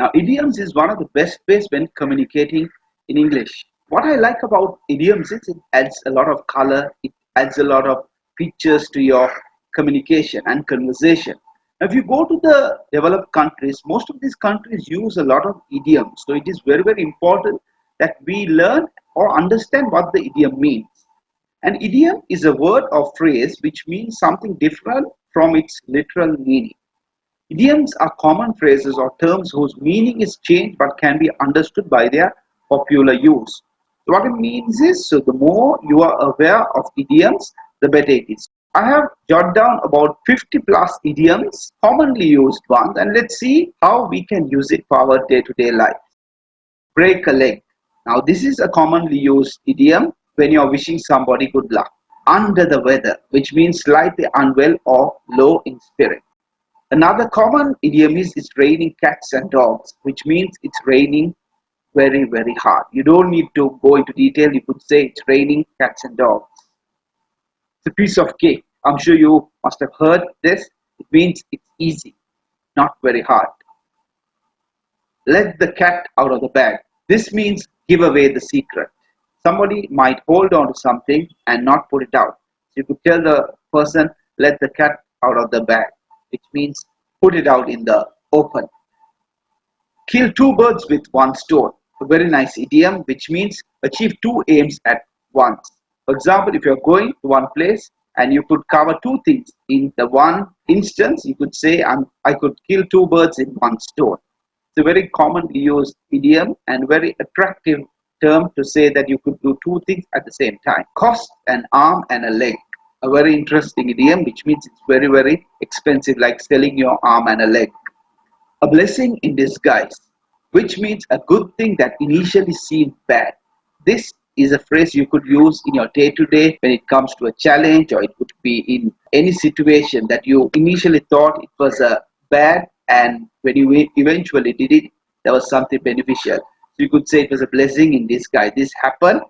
Now, idioms is one of the best ways when communicating in English. What I like about idioms is it adds a lot of color, it adds a lot of features to your communication and conversation. Now, if you go to the developed countries, most of these countries use a lot of idioms. So it is very, very important that we learn or understand what the idiom means. An idiom is a word or phrase which means something different from its literal meaning. Idioms are common phrases or terms whose meaning is changed but can be understood by their popular use. So what it means is, so the more you are aware of idioms, the better it is. I have jotted down about 50 plus idioms, commonly used ones, and let's see how we can use it for our day-to-day life. Break a leg. Now this is a commonly used idiom when you are wishing somebody good luck. Under the weather, which means slightly unwell or low in spirit. Another common idiom is it's raining cats and dogs, which means it's raining very, very hard. You don't need to go into detail. You could say it's raining cats and dogs. It's a piece of cake. I'm sure you must have heard this. It means it's easy, not very hard. Let the cat out of the bag. This means give away the secret. Somebody might hold on to something and not put it out. So you could tell the person, let the cat out of the bag, which means put it out in the open. Kill two birds with one stone. A very nice idiom which means achieve two aims at once. For example, if you're going to one place and you could cover two things in the one instance, you could say, I could kill two birds in one stone. It's a very commonly used idiom and very attractive term to say that you could do two things at the same time. Cost an arm and a leg. A very interesting idiom which means it's very, very expensive, like selling your arm and a leg. A blessing in disguise, which means a good thing that initially seemed bad. This is a phrase you could use in your day-to-day when it comes to a challenge, or it could be in any situation that you initially thought it was a bad, and when you eventually did it, there was something beneficial. So you could say it was a blessing in disguise. This happened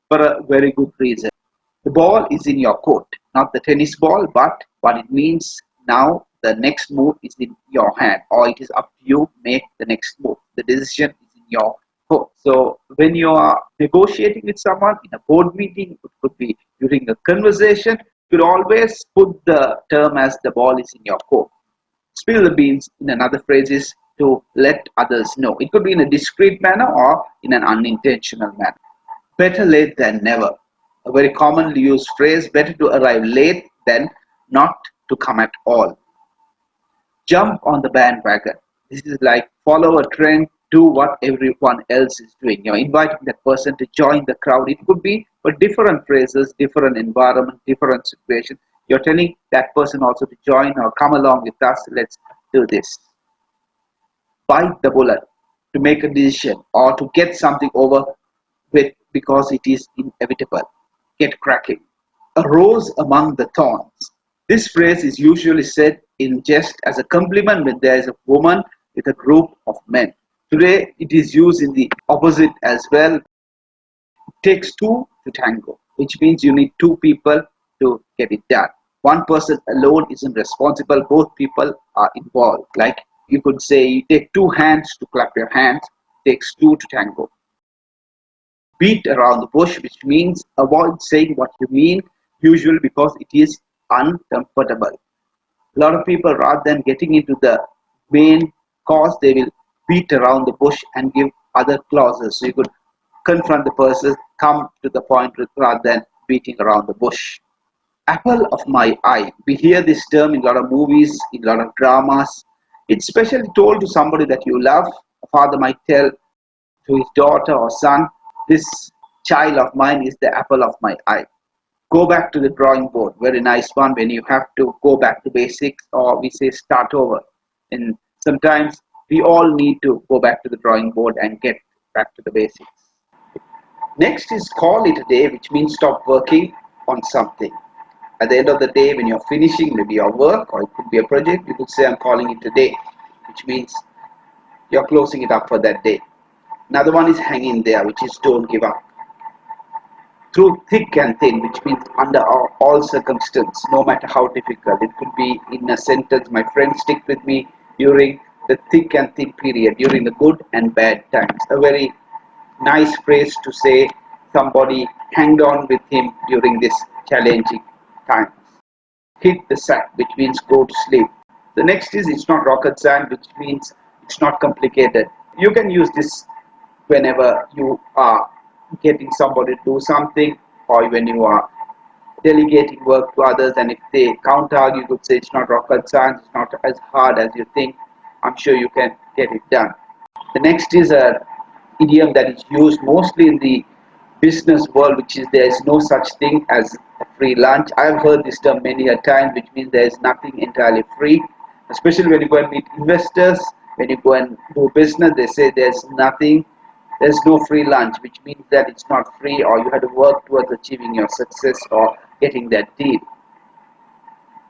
for a very good reason. The ball is in your court, not the tennis ball, but what it means now, the next move is in your hand, or it is up to you to make the next move. The decision is in your court. So when you are negotiating with someone in a board meeting, it could be during a conversation, you could always put the term as the ball is in your court. Spill the beans in another phrase is to let others know. It could be in a discreet manner or in an unintentional manner. Better late than never. A very commonly used phrase, better to arrive late than not to come at all. Jump on the bandwagon. This is like follow a trend, do what everyone else is doing. You're inviting that person to join the crowd. It could be for different phrases, different environment, different situation. You're telling that person also to join or come along with us. Let's do this. Bite the bullet, to make a decision or to get something over with because it is inevitable. Get cracking. A rose among the thorns. This phrase is usually said in jest as a compliment when there is a woman with a group of men. Today it is used in the opposite as well. It takes two to tango, which means you need two people to get it done. One person alone isn't responsible, both people are involved. Like you could say, you take two hands to clap your hands, it takes two to tango. Beat around the bush, which means avoid saying what you mean, usually because it is uncomfortable. A lot of people, rather than getting into the main cause, they will beat around the bush and give other clauses. So you could confront the person, come to the point rather than beating around the bush. Apple of my eye. We hear this term in a lot of movies, in a lot of dramas. It's specially told to somebody that you love. A father might tell to his daughter or son, this child of mine is the apple of my eye. Go back to the drawing board. Very nice one when you have to go back to basics, or we say start over. And sometimes we all need to go back to the drawing board and get back to the basics. Next is call it a day, which means stop working on something. At the end of the day, when you're finishing maybe your work or it could be a project, you could say I'm calling it a day, which means you're closing it up for that day. Another one is hang in there, which is don't give up. Through thick and thin, which means under all circumstances, no matter how difficult. It could be in a sentence, my friend stick with me during the thick and thin period during the good and bad times. A very nice phrase to say somebody hanged on with him during this challenging times. Hit the sack, which means go to sleep. The next is it's not rocket science, which means it's not complicated. You can use this whenever you are getting somebody to do something, or when you are delegating work to others, and if they counter, you could say it's not rocket science, it's not as hard as you think. I'm sure you can get it done. The next is a idiom that is used mostly in the business world, which is there is no such thing as a free lunch. I've heard this term many a time, which means there is nothing entirely free, especially when you go and meet investors, when you go and do business, they say there's no free lunch, which means that it's not free, or you have to work towards achieving your success or getting that deal.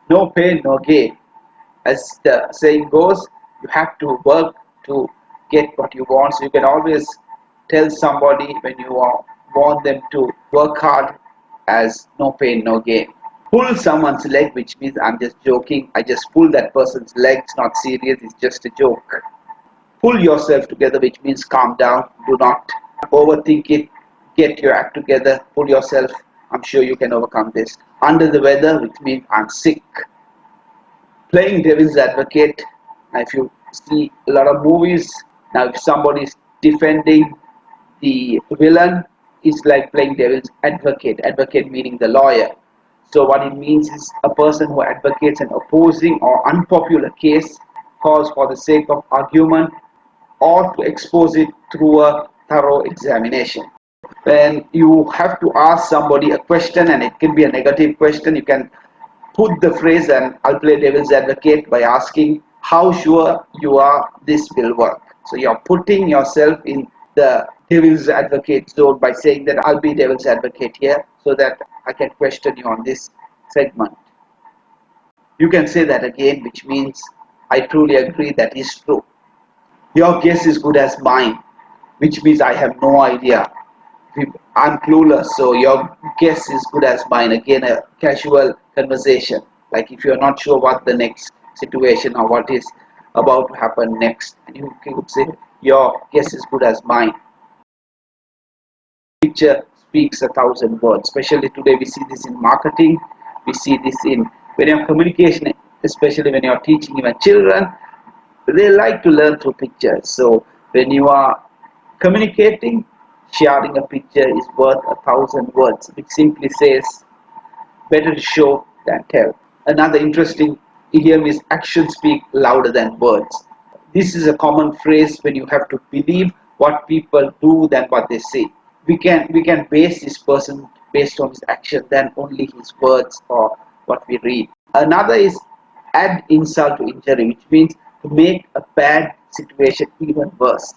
No pain, no gain. As the saying goes, you have to work to get what you want. So you can always tell somebody when you want them to work hard as no pain, no gain. Pull someone's leg, which means I'm just joking. I just pull that person's leg. It's not serious. It's just a joke. Pull yourself together, which means calm down. Do not overthink it. Get your act together. Pull yourself. I'm sure you can overcome this. Under the weather, which means I'm sick. Playing devil's advocate. Now, if you see a lot of movies, now if somebody is defending the villain, it's like playing devil's advocate. Advocate meaning the lawyer. So what it means is a person who advocates an opposing or unpopular case, cause for the sake of argument, or to expose it through a thorough examination. When you have to ask somebody a question, and it can be a negative question, you can put the phrase, and I'll play devil's advocate by asking how sure you are this will work. So you're putting yourself in the devil's advocate zone by saying that I'll be devil's advocate here so that I can question you on this segment. You can say that again, which means I truly agree, that is true. Your guess is good as mine, which means I have no idea. I'm clueless, so your guess is good as mine. Again, a casual conversation. Like if you're not sure what the next situation or what is about to happen next, and you could say, your guess is good as mine. Picture speaks 1,000 words. Especially today, we see this in marketing. We see this in when you're communication, especially when you're teaching even children. They like to learn through pictures. So when you are communicating, sharing a picture is worth 1,000 words, which simply says better to show than tell. Another interesting idiom is actions speak louder than words. This is a common phrase when you have to believe what people do than what they say. We can base this person based on his action than only his words or what we read. Another is add insult to injury, which means to make a bad situation even worse.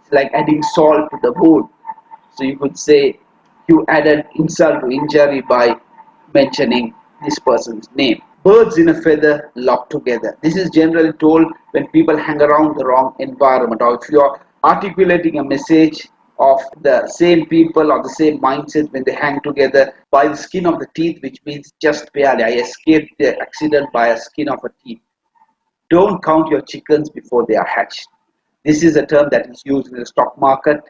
It's like adding salt to the wound. So you could say you added insult to injury by mentioning this person's name. Birds in a feather locked together. This is generally told when people hang around the wrong environment, or if you are articulating a message of the same people or the same mindset when they hang together by the skin of the teeth, which means just barely. I escaped the accident by a skin of a teeth. Don't count your chickens before they are hatched. This is a term that is used in the stock market,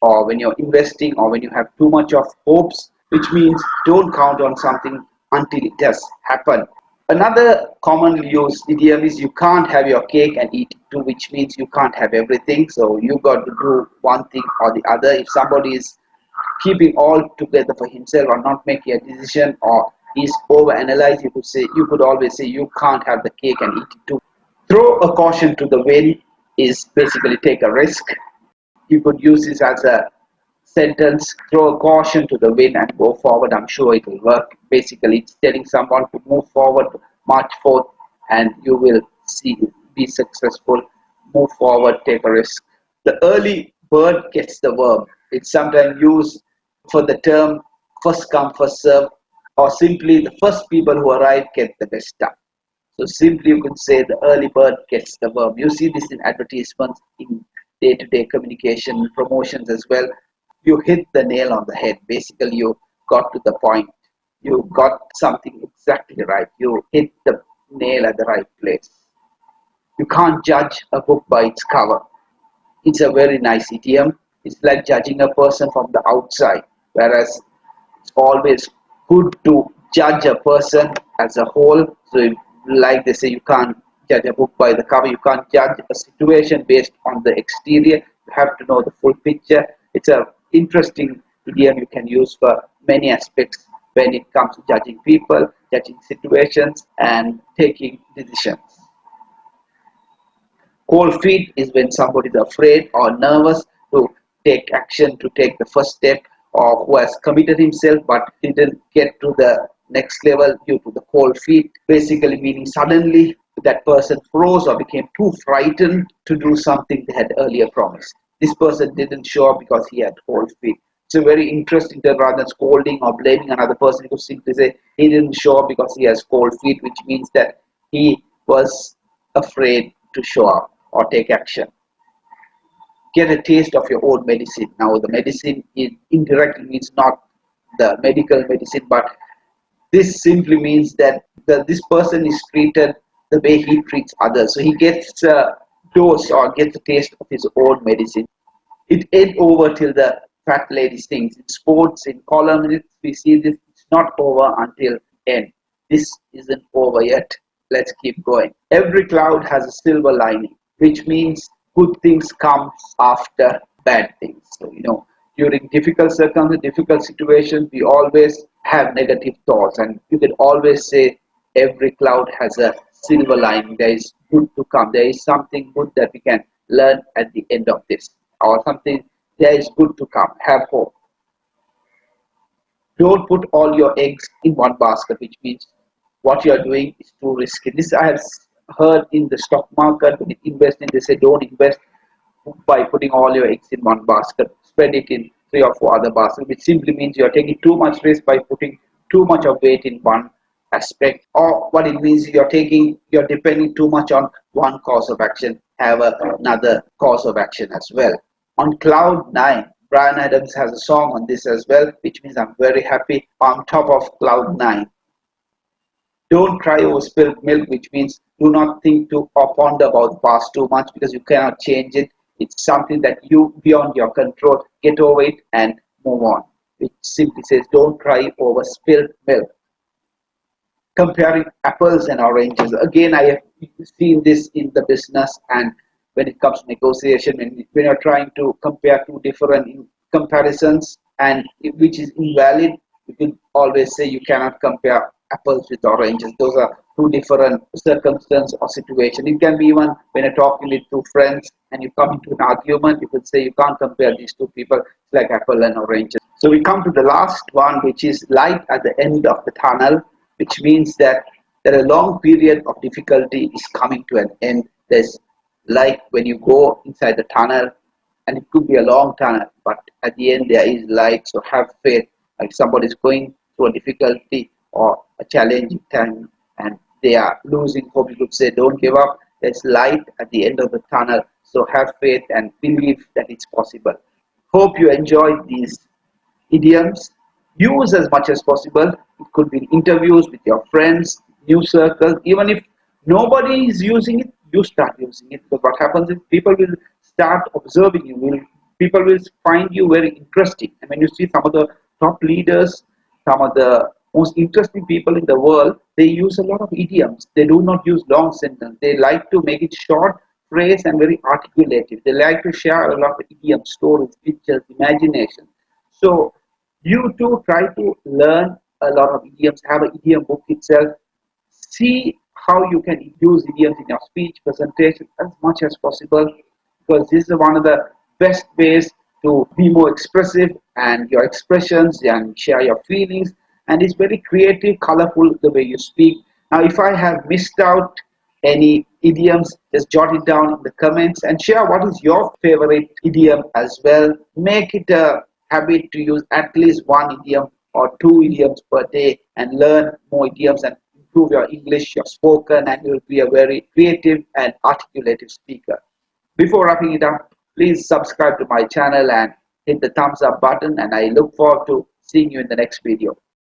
or when you're investing, or when you have too much of hopes, which means don't count on something until it does happen. Another commonly used idiom is you can't have your cake and eat it too, which means you can't have everything. So you got to do one thing or the other. If somebody is keeping all together for himself or not making a decision, or is over analyzed, you could always say you can't have the cake and eat it too. Throw a caution to the wind is basically take a risk. You could use this as a sentence, throw a caution to the wind and go forward. I'm sure it will work. Basically, it's telling someone to move forward, march forth, and you will see be successful. Move forward, take a risk. The early bird gets the worm. It's sometimes used for the term first come, first serve, or simply the first people who arrive get the best stuff. So simply you could say the early bird gets the worm. You see this in advertisements, in day-to-day communication, promotions as well. You hit the nail on the head. Basically, you got to the point. You got something exactly right. You hit the nail at the right place. You can't judge a book by its cover. It's a very nice idiom. It's like judging a person from the outside, whereas it's always good to judge a person as a whole. So, like they say, you can't judge a book by the cover. You can't judge a situation based on the exterior. You have to know the full picture. It's a interesting idiom you can use for many aspects when it comes to judging people, judging situations, and taking decisions. Cold feet is when somebody is afraid or nervous to take action, to take the first step, or who has committed himself but didn't get to the next level due to the cold feet. Basically, meaning suddenly that person froze or became too frightened to do something they had earlier promised. This person didn't show up because he had cold feet. It's a very interesting term rather than scolding or blaming another person. You could simply say he didn't show up because he has cold feet, which means that he was afraid to show up or take action. Get a taste of your own medicine. Now, the medicine indirectly means not the medical medicine, but this simply means that this person is treated the way he treats others. So he gets a dose or gets a taste of his own medicine. It ain't over till the fat lady sings. In sports, in columns, we see this. It's not over until end. This isn't over yet. Let's keep going. Every cloud has a silver lining, which means good things comes after bad things. So during difficult circumstances, difficult situations, we always have negative thoughts, and you can always say every cloud has a silver lining. There is good to come. There is something good that we can learn at the end of this, or something there is good to come. Have hope. Don't put all your eggs in one basket, which means what you are doing is too risky. This I have heard in the stock market. When you invest in, they say don't invest by putting all your eggs in one basket. Spread it in three or four other baskets, which simply means you are taking too much risk by putting too much of weight in one aspect. Or what it means, you're depending too much on one course of action. Have another course of action as well. On cloud nine, Brian Adams has a song on this as well, which means I'm very happy on top of cloud nine. Don't cry over spilled milk, which means do not think to or ponder about the past too much because you cannot change it. It's something that you beyond your control. Get over it and move on. It simply says don't cry over spilled milk. Comparing apples and oranges. Again, I have seen this in the business, and when it comes to negotiation, when you're trying to compare two different comparisons and which is invalid, you can always say you cannot compare apples with oranges. Those are two different circumstances or situation. It can be even when you're talking with two friends and you come into an argument, you could say you can't compare these two people. It's like apple and oranges. So we come to the last one, which is light at the end of the tunnel, which means that a long period of difficulty is coming to an end. There's like when you go inside the tunnel, and it could be a long tunnel, but at the end there is light. So have faith. Like somebody is going through a difficulty or a challenging time and they are losing hope, you could say don't give up. There's light at the end of the tunnel. So have faith and believe that it's possible. Hope you enjoyed these idioms. Use as much as possible. It could be in interviews with your friends, new circles. Even if nobody is using it, you start using it. Because what happens is people will start observing you. People will find you very interesting. And when you see some of the top leaders, some of the most interesting people in the world, they use a lot of idioms. They do not use long sentences. They like to make it short phrase and very articulative. They like to share a lot of idioms, stories, pictures, imagination. So you too try to learn a lot of idioms, have an idiom book itself, see how you can use idioms in your speech presentation as much as possible, because this is one of the best ways to be more expressive and your expressions and share your feelings, and it's very creative, colorful the way you speak. Now if I have missed out any idioms, just jot it down in the comments and share what is your favorite idiom as well. Make it a habit to use at least one idiom or two idioms per day and learn more idioms and improve your English, your spoken, and you'll be a very creative and articulative speaker. Before wrapping it up, please subscribe to my channel and hit the thumbs up button, and I look forward to seeing you in the next video.